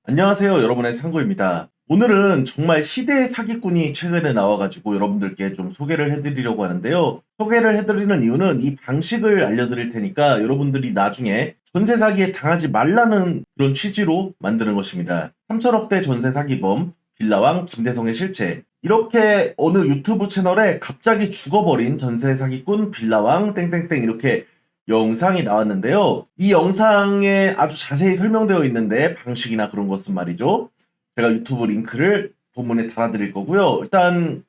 안녕하세요. 여러분의 상구입니다. 오늘은 정말 희대의 사기꾼이 최근에 나와가지고 여러분들께 좀 소개를 해드리려고 하는데요. 소개를 해드리는 이유는 이 방식을 알려드릴 테니까 여러분들이 나중에 전세 사기에 당하지 말라는 그런 취지로 만드는 것입니다. 3천억대 전세 사기범 빌라왕 김대성의 실체, 이렇게 어느 유튜브 채널에 갑자기 죽어버린 전세 사기꾼 빌라왕 땡땡땡 이렇게 영상이 나왔는데요. 이 영상에 아주 자세히 설명되어 있는데 방식이나 그런 것은 말이죠. 제가 유튜브 링크를 본문에 달아드릴 거고요. 일단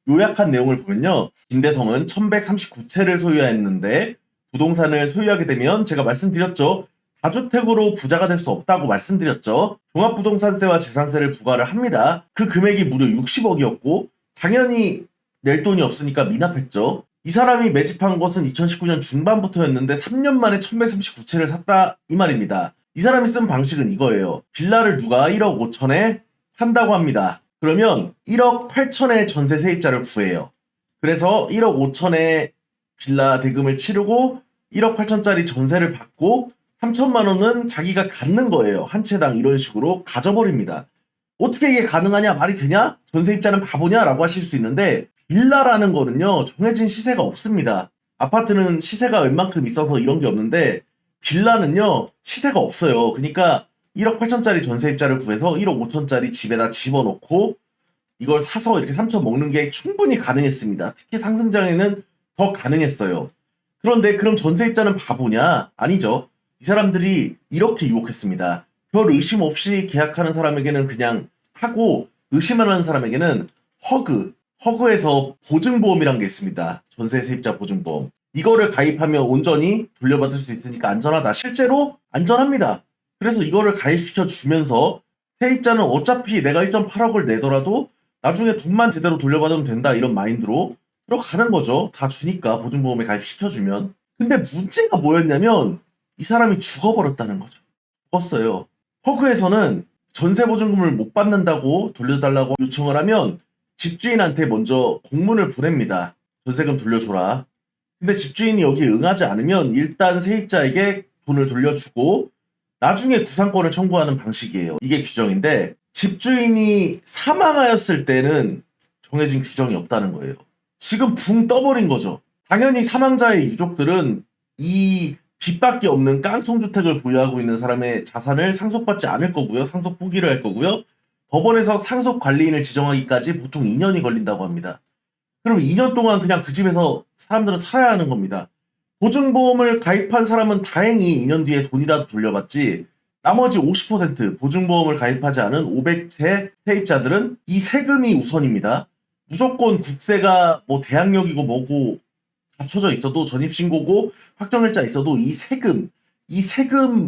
요약한 내용을 보면요. 김대성은 1139채를 소유했는데 부동산을 소유하게 되면 제가 말씀드렸죠. 다주택으로 부자가 될 수 없다고 말씀드렸죠. 종합부동산세와 재산세를 부과를 합니다. 그 금액이 무려 60억이었고 당연히 낼 돈이 없으니까 미납했죠. 이 사람이 매집한 것은 2019년 중반부터였는데 3년 만에 1139채를 샀다 이 말입니다. 이 사람이 쓴 방식은 이거예요. 빌라를 누가 1억 5천에 산다고 합니다. 그러면 1억 8천에 전세 세입자를 구해요. 그래서 1억 5천에 빌라 대금을 치르고 1억 8천짜리 전세를 받고 3천만 원은 자기가 갖는 거예요. 한 채당 이런 식으로 가져버립니다. 어떻게 이게 가능하냐, 말이 되냐? 전세입자는 바보냐라고 하실 수 있는데 빌라라는 거는요, 정해진 시세가 없습니다. 아파트는 시세가 웬만큼 있어서 이런 게 없는데 빌라는요, 시세가 없어요. 그러니까 1억 8천짜리 전세입자를 구해서 1억 5천짜리 집에다 집어넣고 이걸 사서 이렇게 3천 먹는 게 충분히 가능했습니다. 특히 상승장에는 더 가능했어요. 그런데 그럼 전세입자는 바보냐? 아니죠. 이 사람들이 이렇게 유혹했습니다. 별 의심 없이 계약하는 사람에게는 그냥 하고, 의심을 하는 사람에게는 허그에서 보증보험이란 게 있습니다. 전세 세입자 보증보험. 이거를 가입하면 온전히 돌려받을 수 있으니까 안전하다. 실제로 안전합니다. 그래서 이거를 가입시켜 주면서 세입자는 어차피 내가 1.8억을 내더라도 나중에 돈만 제대로 돌려받으면 된다, 이런 마인드로 들어가는 거죠. 다 주니까 보증보험에 가입시켜주면. 근데 문제가 뭐였냐면 이 사람이 죽어버렸다는 거죠. 죽었어요. 허그에서는 전세보증금을 못 받는다고 돌려달라고 요청을 하면 집주인한테 먼저 공문을 보냅니다. 전세금 돌려줘라. 근데 집주인이 여기에 응하지 않으면 일단 세입자에게 돈을 돌려주고 나중에 구상권을 청구하는 방식이에요. 이게 규정인데 집주인이 사망하였을 때는 정해진 규정이 없다는 거예요. 지금 붕 떠버린 거죠. 당연히 사망자의 유족들은 이 빚밖에 없는 깡통주택을 보유하고 있는 사람의 자산을 상속받지 않을 거고요. 상속 포기를 할 거고요. 법원에서 상속관리인을 지정하기까지 보통 2년이 걸린다고 합니다. 그럼 2년 동안 그냥 그 집에서 사람들은 살아야 하는 겁니다. 보증보험을 가입한 사람은 다행히 2년 뒤에 돈이라도 돌려받지, 나머지 50% 보증보험을 가입하지 않은 500채 세입자들은 이 세금이 우선입니다. 무조건 국세가 뭐 대항력이고 뭐고 갖춰져 있어도, 전입신고고 확정일자 있어도 이 세금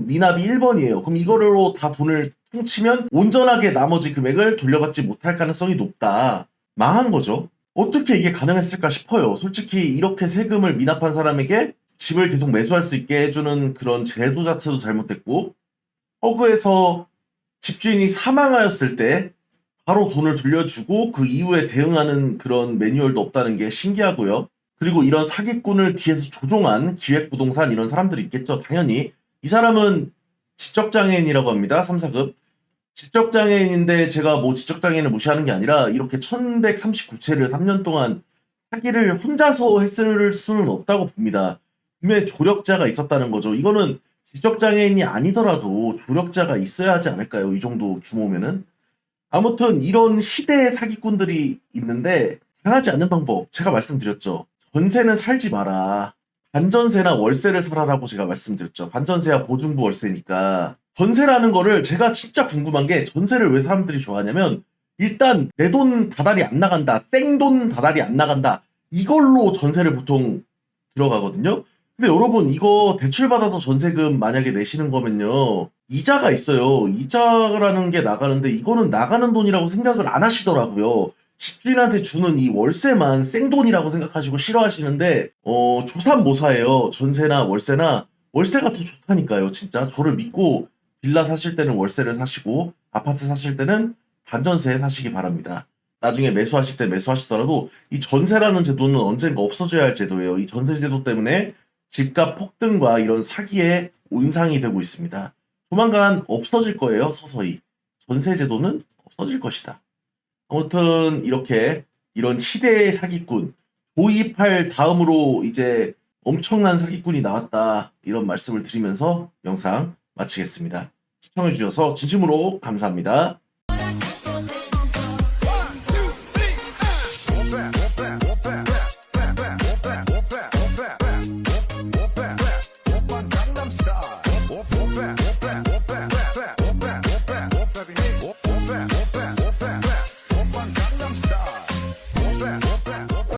미납이 1번이에요. 그럼 이거로 다 돈을 퉁치면 온전하게 나머지 금액을 돌려받지 못할 가능성이 높다. 망한 거죠. 어떻게 이게 가능했을까 싶어요. 솔직히 이렇게 세금을 미납한 사람에게 집을 계속 매수할 수 있게 해주는 그런 제도 자체도 잘못됐고, 허그에서 집주인이 사망하였을 때 바로 돈을 돌려주고 그 이후에 대응하는 그런 매뉴얼도 없다는 게 신기하고요. 그리고 이런 사기꾼을 뒤에서 조종한 기획부동산 이런 사람들이 있겠죠. 당연히 이 사람은 지적장애인이라고 합니다. 3, 4급. 지적장애인인데 제가 뭐 지적장애인을 무시하는 게 아니라 이렇게 1139채를 3년 동안 사기를 혼자서 했을 수는 없다고 봅니다. 분명히 조력자가 있었다는 거죠. 이거는 지적장애인이 아니더라도 조력자가 있어야 하지 않을까요? 이 정도 규모면은. 아무튼 이런 희대의 사기꾼들이 있는데 당하지 않는 방법 제가 말씀드렸죠. 전세는 살지 마라. 반전세나 월세를 사라라고 제가 말씀드렸죠. 반전세야 보증부 월세니까. 전세라는 거를 제가 진짜 궁금한 게, 전세를 왜 사람들이 좋아하냐면 일단 내 돈 다달이 안 나간다, 생돈 다달이 안 나간다, 이걸로 전세를 보통 들어가거든요. 근데 여러분, 이거 대출받아서 전세금 만약에 내시는 거면요, 이자가 있어요. 이자라는 게 나가는데 이거는 나가는 돈이라고 생각을 안 하시더라고요. 집주인한테 주는 이 월세만 생돈이라고 생각하시고 싫어하시는데 조삼모사예요. 전세나 월세나. 월세가 더 좋다니까요. 진짜 저를 믿고 빌라 사실 때는 월세를 사시고 아파트 사실 때는 반전세 사시기 바랍니다. 나중에 매수하실 때 매수하시더라도 이 전세라는 제도는 언젠가 없어져야 할 제도예요. 이 전세 제도 때문에 집값 폭등과 이런 사기의 온상이 되고 있습니다. 조만간 없어질 거예요, 서서히. 전세제도는 없어질 것이다. 아무튼 이렇게 이런 시대의 사기꾼, 조이팔 다음으로 이제 엄청난 사기꾼이 나왔다, 이런 말씀을 드리면서 영상 마치겠습니다. 시청해주셔서 진심으로 감사합니다.